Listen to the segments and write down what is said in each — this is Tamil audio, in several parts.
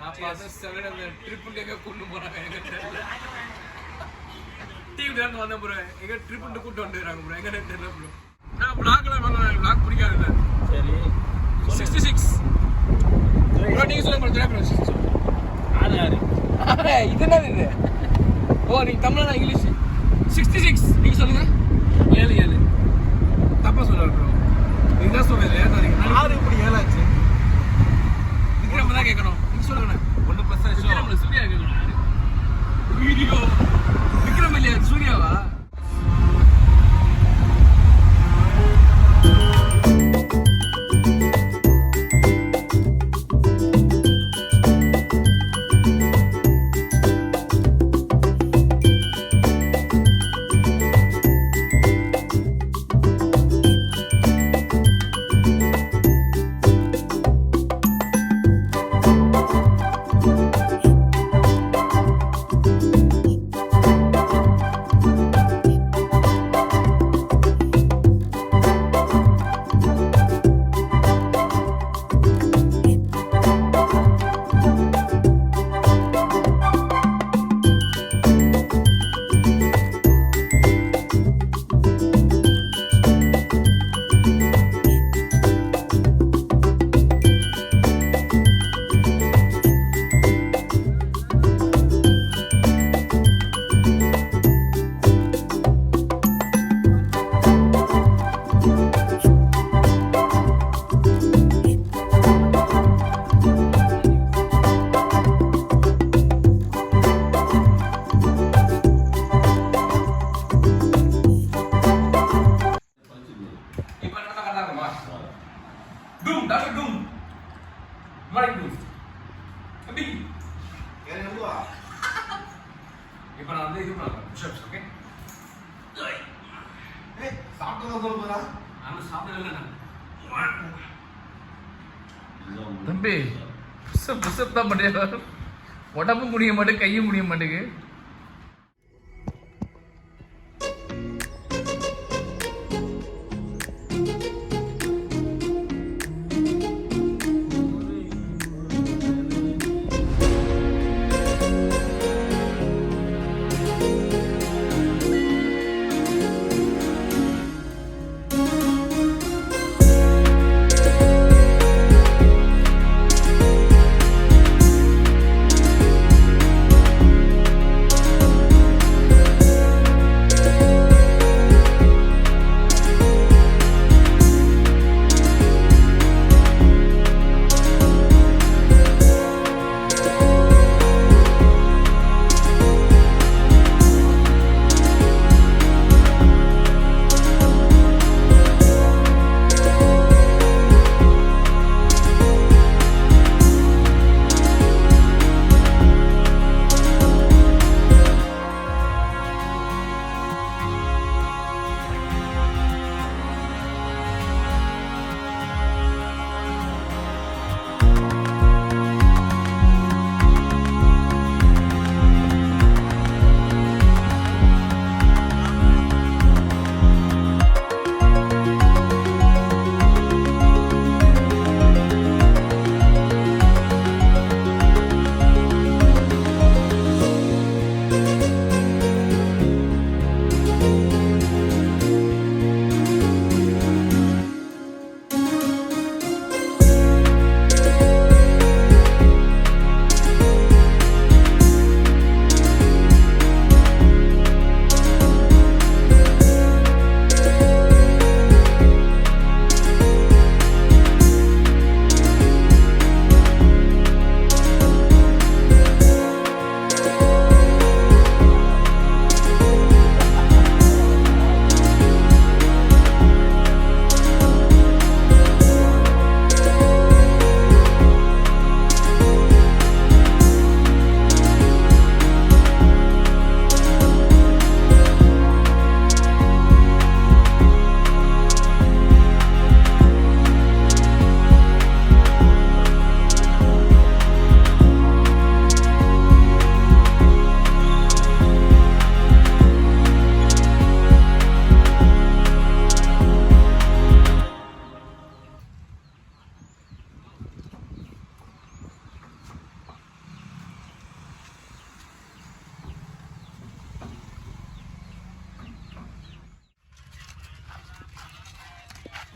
அப்ப அத செவன் அந்த ட்ரிப்புக்கு எங்க கூட்டு போறாங்க எங்க தெரியல டீம் தான் வந்த ப்ரோ எங்க ட்ரிப்புக்கு கூட்டு வந்துறாங்க ப்ரோ எங்க தெரியல ப்ரோ நான் vlogல வரல vlog பிடிக்காதுல சரி 66 ப்ரோ நீங்க சொல்லுங்க ப்ரோ 66 யாரு இது என்ன இது ஓ நீங்க தமிழ்ல இங்கிலீஷ் 66 நீங்க சொல்லுங்க 7 தப்பா சொல்றாரு ப்ரோ நீங்க சொல்லுங்க யாரு இப்படி 7 ஆச்சு விக்ரம் தான் கேட்கணும் நீங்க சொல்லுங்க 1% ஷோ சூர்யா கேட்கணும் வீடியோ விக்ரம் இல்லையா சூர்யாவா இப்போ நான் வந்து இது பண்ணலாம் புஷ்அப்ஸ் ஓகே ஏய் சாப்பிட்டு சொல்ல போறா நான் சாப்பிடல நான் தம்பி புஷ்அப் தான் பண்ணியா உடம்பு முடிய மாட்டேங்குது கையும் முடிய மாட்டேங்குது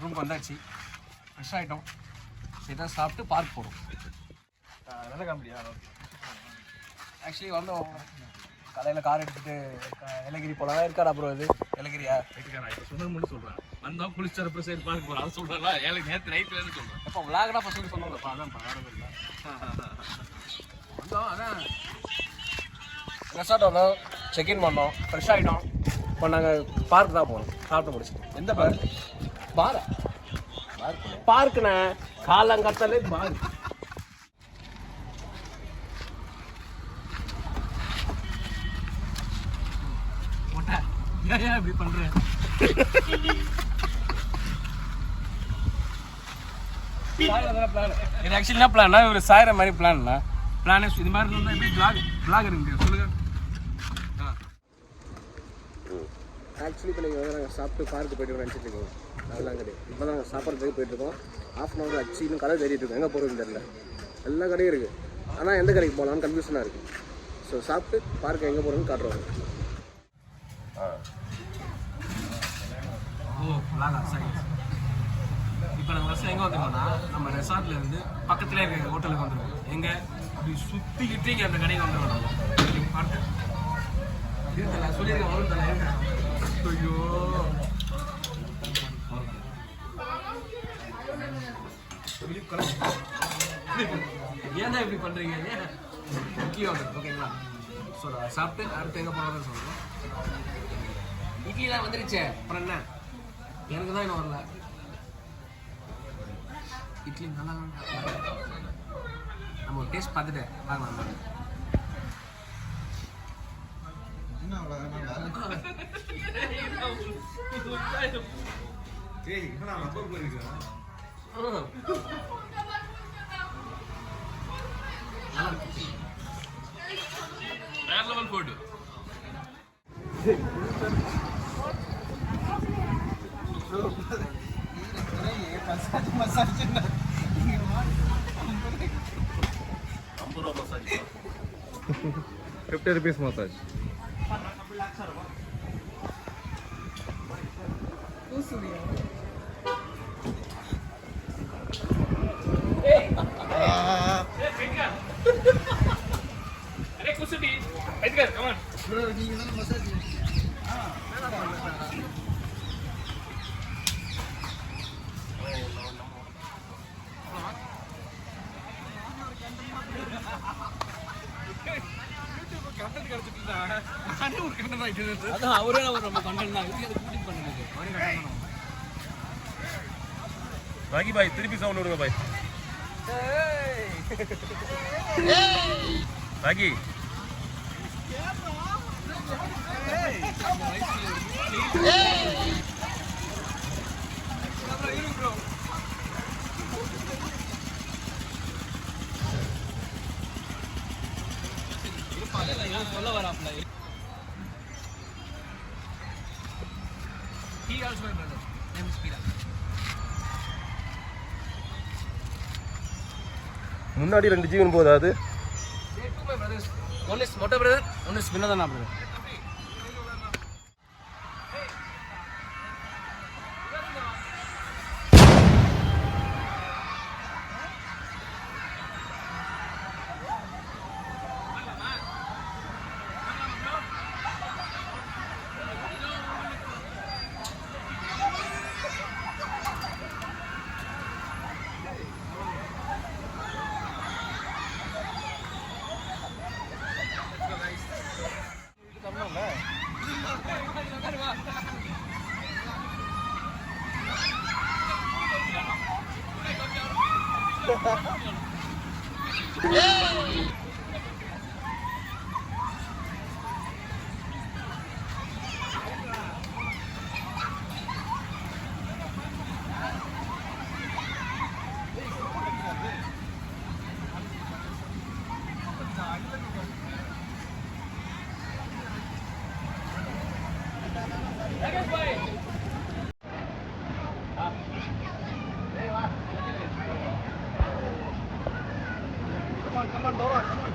ரூமுக்கு வந்தாச்சு, ஃப்ரெஷ் ஆகிட்டோம். இதான் சாப்பிட்டு பார்க் போகிறோம். நல்ல காமெடியா? ஆக்சுவலி வந்தோம் காலையில் கார் எடுத்துகிட்டு ஏலகிரி போகலாம். இருக்காடா அப்புறம் இது ஏலகிரியா? இருக்காரா? இப்போ சொன்னது மட்டும் சொல்கிறேன். வந்தோம் குளிச்சு அப்புறம் சரி பார்க்க போகிறோம். அதை சொல்கிறேன்ல, நேற்று நைட்லேருந்து சொல்கிறேன். எப்போ விளாகடா பசங்க சொன்னாங்கப்பா, அதான் வேறு இல்லை. வந்தோம், அதான் ரெசார்ட் வந்தோம், செக்இன் பண்ணோம், ஃப்ரெஷ் ஆகிட்டோம். இப்போ நாங்கள் பார்க் தான் போகணும். சாப்பிட்டு முடிச்சுட்டு. எந்த பார்க்? பாரா பார்க்குண்ணே, காலங்கத்தாலே பார். ஏன் இப்படி பண்றேன்? இது ஆக்சுவலி என்ன பிளான்னா, ஒரு சாயிர மாதிரி பிளான்ல பிளானே இது மாதிரி இருந்தால் எப்படி பிளாக் இருக்கு சொல்லுங்க. ஆக்சுவலி இப்போ நீங்கள் நாங்கள் சாப்பிட்டு பார்க்கு போய்ட்டு நினச்சிட்டு இருக்கோம். அதெல்லாம் கிடையாது. இப்போ தான் நாங்கள் சாப்பிட்றதுக்கு போயிட்டுருக்கோம். ஹாஃப் அன் ஹவர் ஆச்சு, இன்னும் கடை தேடிட்டு இருக்கோம். எங்கே போகிறதுன்னு தெரியல. எல்லா கடையும் இருக்குது, ஆனால் எந்த கடைக்கு போகலான்னு கன்ஃபியூஷனாக இருக்குது. ஸோ சாப்பிட்டு பார்க்கு எங்கே போகிறோன்னு காட்டுறோம். சரி, இப்போ நம்ம ஃபஸ்ட்டு எங்கே வந்துருக்கோம்னா, நம்ம ரெசார்ட்ல இருந்து பக்கத்துலேயே இருக்க ஹோட்டலுக்கு வந்துருக்கோம். எங்கே அப்படி சுற்றிக்கிட்டு இங்கே அந்த கடைக்கு வந்துடுவோம். நம்ம பார்த்து சொல்லியிருக்கேன் வரும் தலை. ஐயோ ஏன் இப்படி பண்ணுறீங்க? முக்கியம் ஓகேங்களா? ஸோ சாப்பிட்டு அடுத்து எங்கே போகிறதுன்னு சொல்லணும். இட்லி தான் வந்துருச்சே, அப்புறம் என்ன? எனக்கு தான் இன்னும் வரல. இட்லி நல்லா நம்ம ஒரு டேஸ்ட் பார்த்துட்டு பார்க்கலாம். வேற லெவல் ஃபுட். Massage ₹50 massage. அவரே நம்ம கண்டென்ட் தான் பாக்கி பாய். திருப்பி சவுண்ட் விடுங்க பாய். பாக்கி சொல்ல வராப்ல. He also my brother. Name is Pira. முன்னாடி 2 ஜீவன் போதா அது? They two my brothers. One is Motta brother, one is Vinodana brother. Come on, Dora, come on.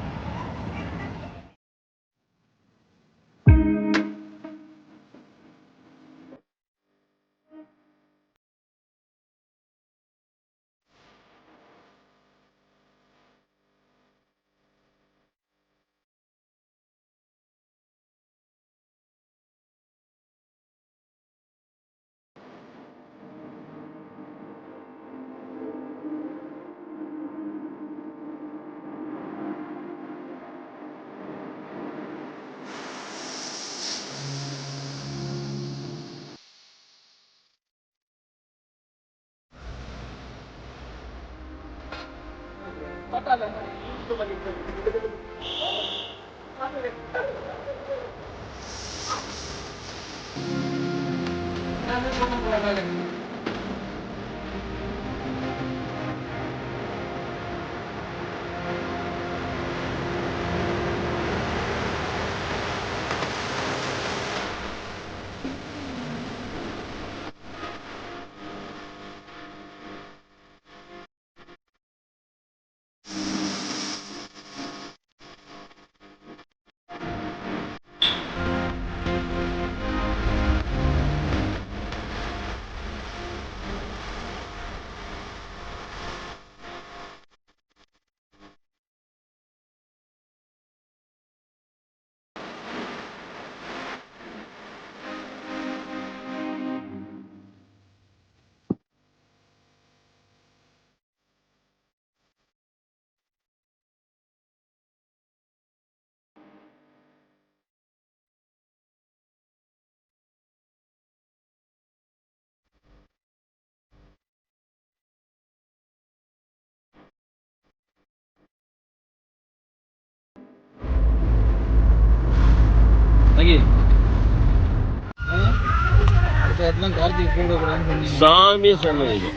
சாமி சொன்னது.